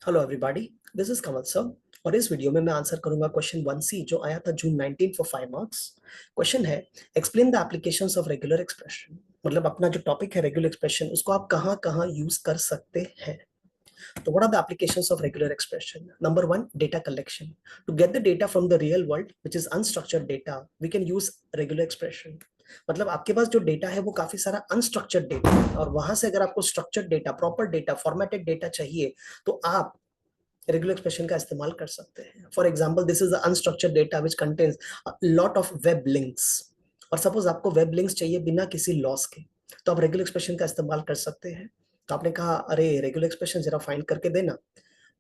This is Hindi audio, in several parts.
Hello everybody, this is Kamal sir. और इस वीडियो में मैं आंसर करूंगा क्वेश्चन 1C जो आया था जून 19 फॉर 5 मार्क्स। क्वेश्चन है, explain the applications of regular expression. मतलब अपना जो टॉपिक है रेगुलर एक्सप्रेशन, उसको आप कहाँ कहाँ यूज कर सकते हैं। तो what are the applications of regular expression? Number 1, data collection. To get the data from the real world which is unstructured data, we can use regular expression. मतलब आपके पास जो डेटा है वो काफी सारा अनस्ट्रक्चर्ड डेटा है, और वहां से अगर आपको structured data, proper data, formatted data चाहिए, तो आप रेगुलर एक्सप्रेशन का इस्तेमाल कर सकते हैं। For example, this is unstructured data which contains lot of web links, और सपोज आपको वेब लिंक्स चाहिए बिना किसी लॉस के, तो आप रेगुलर एक्सप्रेशन का इस्तेमाल कर सकते हैं। तो आपने कहा, अरे रेगुलर एक्सप्रेशन जरा फाइंड करके देना,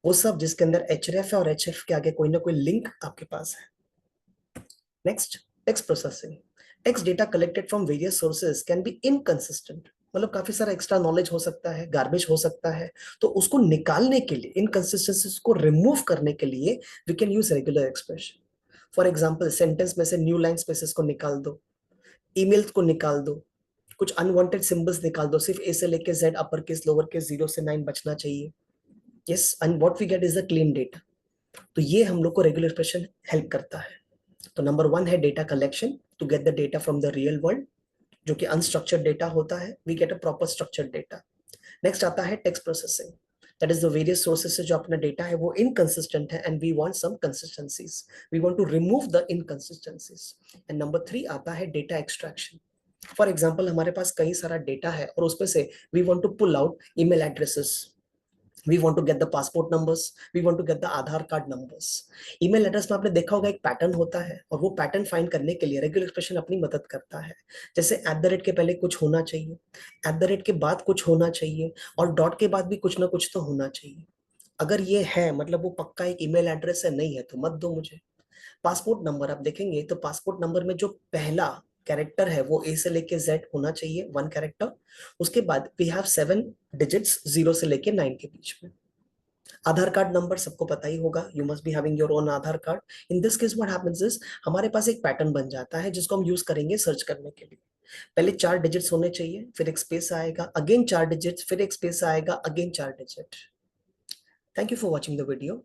वो सब जिसके अंदर एचरेफ है और एचरेफ के आगे कोई ना कोई लिंक आपके पास है। Next, text processing. Text data collected from various sources can be inconsistent. मतलब काफी सारा एक्स्ट्रा नॉलेज हो सकता है, गार्बेज हो सकता है, तो उसको निकालने के लिए, इनकंसिस्टेंसीज को रिमूव करने के लिए we can use regular expression. For example, sentence में से न्यू लाइन स्पेसेस को निकाल दो, ईमेल्स को निकाल दो, कुछ अनवांटेड सिंबल्स निकाल दो, सिर्फ ए से लेके Z, upper case, lower case, 0 से 9 बचना चाहिए। Yes, and what we get is the clean data. तो ये हम लोग को रेगुलर एक्सप्रेशन हेल्प करता है। तो नंबर 1 है data collection, to get the data from the real world, जो कि अनस्ट्रक्चर्ड डेटा होता है, we get a proper structured data. Next आता है text processing, that is the various sources से जो अपना डेटा है वो इनकंसिस्टेंट है, and we want some consistencies, we want to remove the inconsistencies. And number 3 आता है डेटा एक्सट्रैक्शन। फॉर एग्जाम्पल, हमारे पास कई सारा डेटा है और उसमें से we want to pull out email addresses, we want to get the passport numbers, we want to get the Aadhaar card numbers. Email address में आपने देखा होगा एक पैटर्न होता है, और वो पैटर्न फाइंड करने के लिए रेगुलर एक्सप्रेशन अपनी मदद करता है। जैसे एट द रेट के पहले कुछ होना चाहिए, एट द रेट के बाद कुछ होना चाहिए, और डॉट के बाद भी कुछ ना कुछ तो होना चाहिए। अगर ये है मतलब वो पक्का एक ईमेल एड्रेस है, नहीं है तो मत दो मुझे। पासपोर्ट नंबर आप देखेंगे तो पासपोर्ट नंबर में जो पहला कैरेक्टर है वो ए से लेके जेड होना चाहिए, 1 कैरेक्टर। उसके बाद वी हैव 7 डिजिट्स, 0 से लेके 9 के बीच में। आधार कार्ड नंबर सबको पता ही होगा, you must be having your own Aadhaar card. In this case what happens is, हमारे पास एक पैटर्न बन जाता है जिसको हम यूज करेंगे सर्च करने के लिए। पहले 4 डिजिट्स होने चाहिए, फिर एक स्पेस आएगा, अगेन 4 डिजिट्स, फिर एक स्पेस आएगा, again 4 digit. Thank you for watching the video.